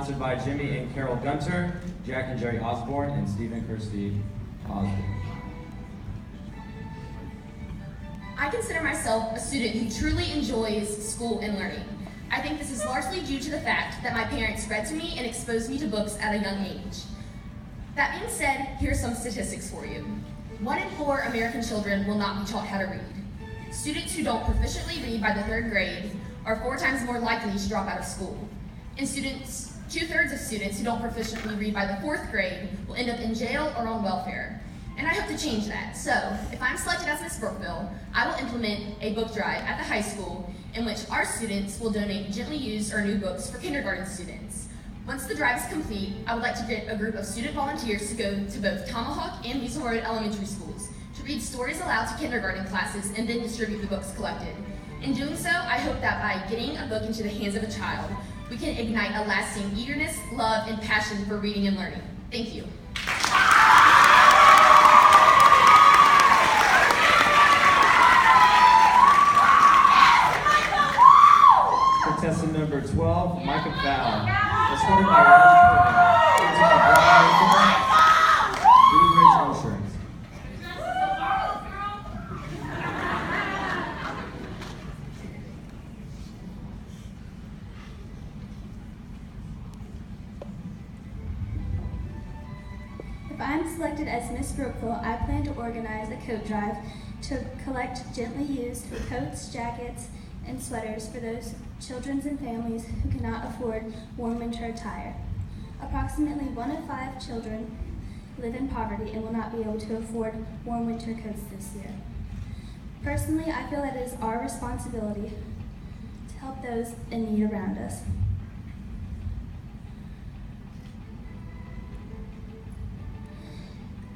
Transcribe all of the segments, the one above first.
sponsored by Jimmy and Carol Gunter, Jack and Jerry Osborne, and Steve and Kirsty Osborne. I consider myself a student who truly enjoys school and learning. I think this is largely due to the fact that my parents read to me and exposed me to books at a young age. That being said, here are some statistics for you. 1 in 4 American children will not be taught how to read. Students who don't proficiently read by the 3rd grade are 4 times more likely to drop out of school. And 2/3 of students who don't proficiently read by the 4th grade will end up in jail or on welfare. And I hope to change that. So, if I'm selected as Miss Brookville, I will implement a book drive at the high school in which our students will donate gently used or new books for kindergarten students. Once the drive is complete, I would like to get a group of student volunteers to go to both Tomahawk and Weasel Road elementary schools to read stories aloud to kindergarten classes and then distribute the books collected. In doing so, I hope that by getting a book into the hands of a child, we can ignite a lasting eagerness, love, and passion for reading and learning. Thank you. Contestant number 12, Micah Val. Escorted by Rose Blue Ridge Insurance. If I'm selected as Miss Brookville, I plan to organize a coat drive to collect gently used coats, jackets, and sweaters for those children and families who cannot afford warm winter attire. Approximately 1 in 5 children live in poverty and will not be able to afford warm winter coats this year. Personally, I feel that it is our responsibility to help those in need around us.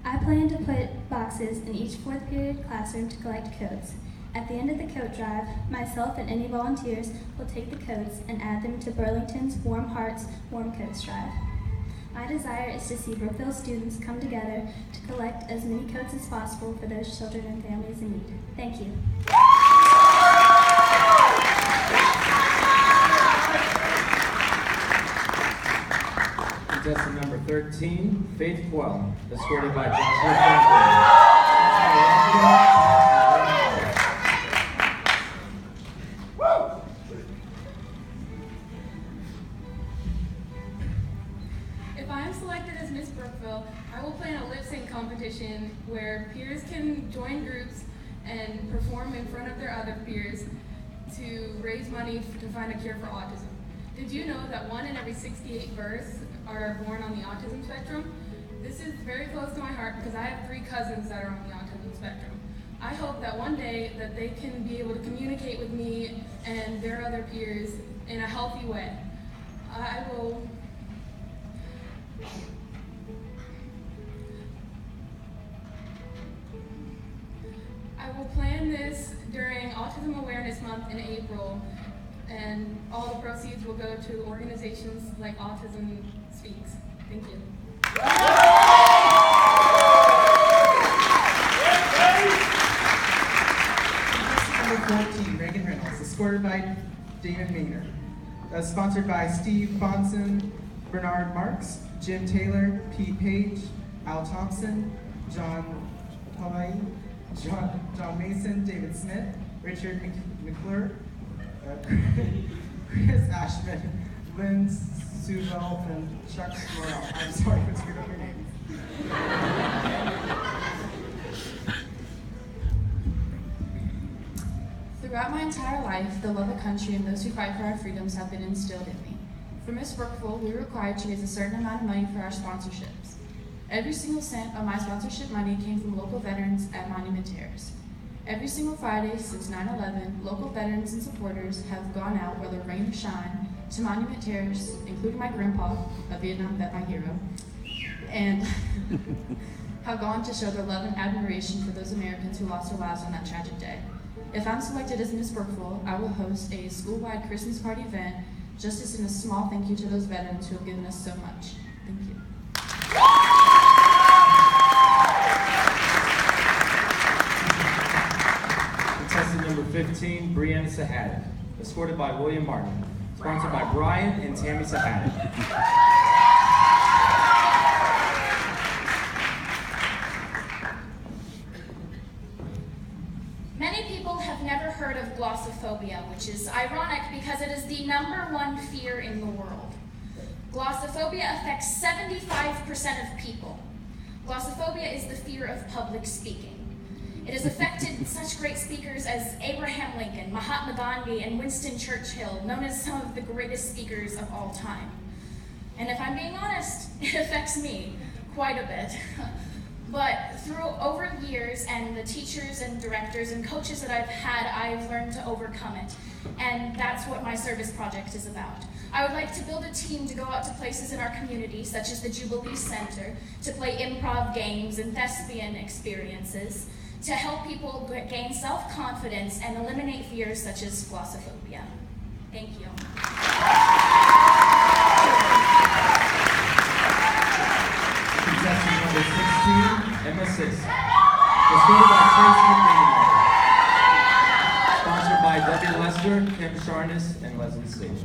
I plan to put boxes in each 4th period classroom to collect coats. At the end of the coat drive, myself and any volunteers will take the coats and add them to Burlington's Warm Hearts, Warm Coats drive. My desire is to see Brookville students come together to collect as many coats as possible for those children and families in need. Thank you. Contestant number 13, Faith Quell, escorted by Joshua Franklin. If I am selected as Miss Brookville, I will plan a lip sync competition where peers can join groups and perform in front of their other peers to raise money to find a cure for autism. Did you know that 1 in every 68 births are born on the autism spectrum? This is very close to my heart because I have 3 cousins that are on the autism spectrum. I hope that one day that they can be able to communicate with me and their other peers in a healthy way. I will plan this during Autism Awareness Month in April, and all the proceeds will go to organizations like Autism Speaks. Thank you. Number 14, Reagan Reynolds, escorted by David Maynard. Sponsored by Steve Bonson, Bernard Marks, Jim Taylor, Pete Page, Al Thompson, John Hawaii, John Mason, David Smith, Richard McClure, Chris Ashman, Lynn Suvell, and Chuck Morrell. I'm sorry for screwing up your names. Throughout my entire life, the love of country and those who fight for our freedoms have been instilled in me. For Miss Brookville, we were required to raise a certain amount of money for our sponsorships. Every single cent of my sponsorship money came from local veterans at Monument Terrace. Every single Friday since 9/11, local veterans and supporters have gone out, whether rain or shine, to Monument Terrace, including my grandpa, a Vietnam vet, my hero, and have gone to show their love and admiration for those Americans who lost their lives on that tragic day. If I'm selected as Miss Brookville, I will host a school-wide Christmas party event just to send a small thank you to those veterans who have given us so much. Thank you. Contestant number 15, Brianna Sahad, escorted by William Martin. Sponsored by Brian and Tammy Sahanin. Many people have never heard of glossophobia, which is ironic because it is the #1 fear in the world. Glossophobia affects 75% of people. Glossophobia is the fear of public speaking. It has affected such great speakers as Abraham Lincoln, Mahatma Gandhi, and Winston Churchill, known as some of the greatest speakers of all time. And if I'm being honest, it affects me quite a bit. But through over years and the teachers and directors and coaches that I've had, I've learned to overcome it. And that's what my service project is about. I would like to build a team to go out to places in our community, such as the Jubilee Center, to play improv games and thespian experiences, to help people gain self-confidence and eliminate fears such as glossophobia. Thank you. Contestant number 16, Emma 6. Escorted by Tracy Greenwald. Sponsored by Debbie Lester, Kim Sharness, and Leslie Sage.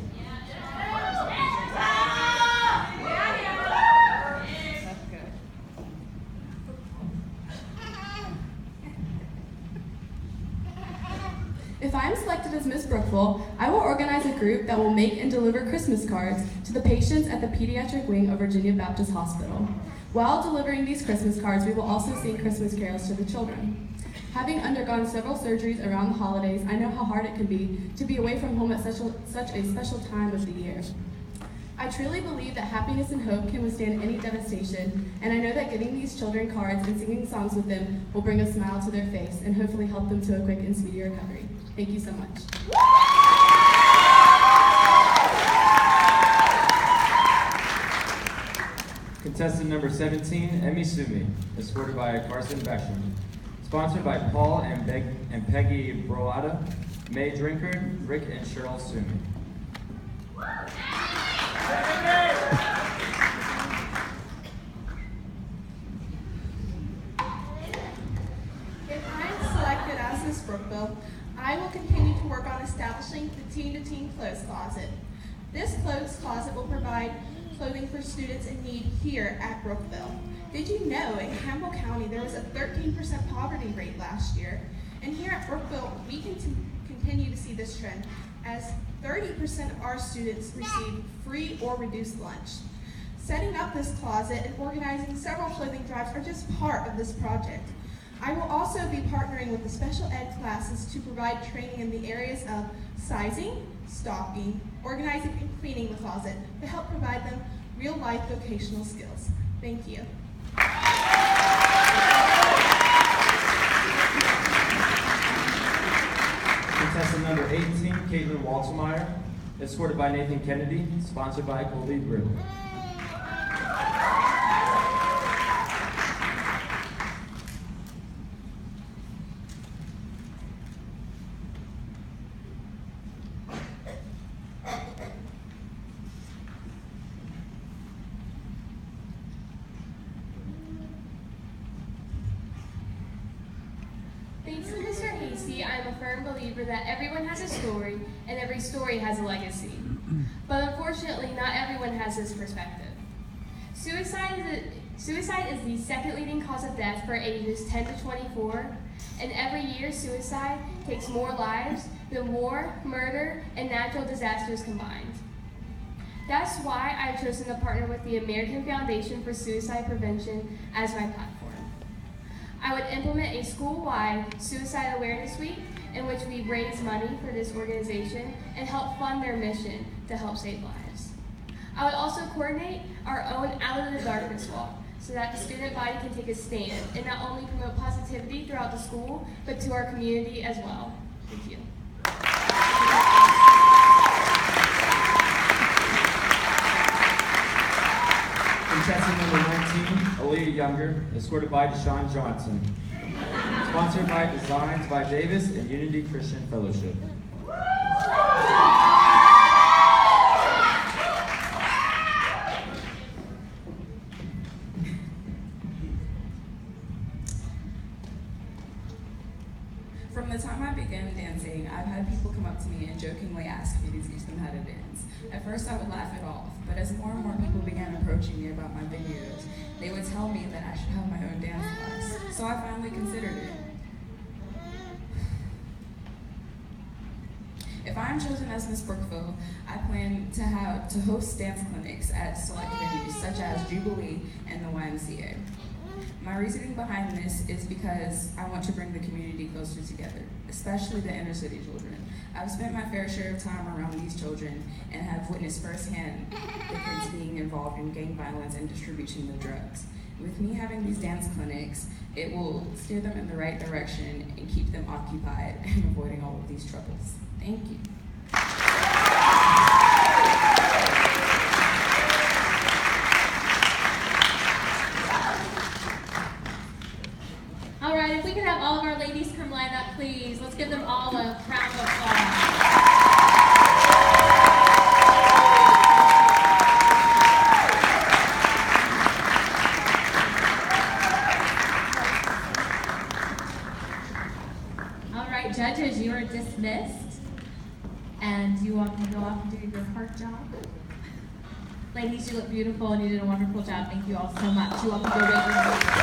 If I am selected as Miss Brookville, I will organize a group that will make and deliver Christmas cards to the patients at the pediatric wing of Virginia Baptist Hospital. While delivering these Christmas cards, we will also sing Christmas carols to the children. Having undergone several surgeries around the holidays, I know how hard it can be to be away from home at such a special time of the year. I truly believe that happiness and hope can withstand any devastation, and I know that getting these children cards and singing songs with them will bring a smile to their face and hopefully help them to a quick and speedy recovery. Thank you so much. Contestant number 17, Emmy Sumi, escorted by Carson Basham. Sponsored by Paul and Peggy Broada, May Drinkard, Rick and Cheryl Sumi. If I'm selected as Miss Brookville, I will continue to work on establishing the teen-to-teen clothes closet. This clothes closet will provide clothing for students in need here at Brookville. Did you know in Campbell County there was a 13% poverty rate last year? And here at Brookville, we can continue to see this trend as 30% of our students receive free or reduced lunch. Setting up this closet and organizing several clothing drives are just part of this project. I will also be partnering with the special ed classes to provide training in the areas of sizing, stocking, organizing, and cleaning the closet to help provide them real-life vocational skills. Thank you. Contestant number 18, Caitlin Waltermeyer, escorted by Nathan Kennedy, sponsored by Colby Brew. Thanks to Mr. Hasty, I am a firm believer that everyone has a story and every story has a legacy. But unfortunately, not everyone has this perspective. Suicide is the second leading cause of death for ages 10 to 24, and every year suicide takes more lives than war, murder, and natural disasters combined. That's why I've chosen to partner with the American Foundation for Suicide Prevention as my platform. I would implement a school-wide Suicide Awareness Week in which we raise money for this organization and help fund their mission to help save lives. I would also coordinate our own Out of the Darkness Walk so that the student body can take a stand and not only promote positivity throughout the school, but to our community as well. Thank you. Contestant number 19, Aaliyah Younger, escorted by Deshaun Johnson. Sponsored by Designs by Davis and Unity Christian Fellowship. From the time I began dancing, I've had people come up to me and jokingly ask me to teach them how to dance. At first I would laugh it off, but as more and more people began approaching me about my videos, they would tell me that I should have my own dance class. So I finally considered it. If I am chosen as Miss Brookville, I plan to host dance clinics at select venues such as Jubilee and the YMCA. My reasoning behind this is because I want to bring the community closer together, especially the inner city children. I've spent my fair share of time around these children and have witnessed firsthand the kids being involved in gang violence and distribution of drugs. With me having these dance clinics, it will steer them in the right direction and keep them occupied and avoiding all of these troubles. Thank you. All right, if we could have all of our ladies come line up, please. Let's give them all a round of applause. All right, judges, you are dismissed, and you all can go off and do your part job. Ladies, you look beautiful, and you did a wonderful job. Thank you all so much. You all can go raise your voice.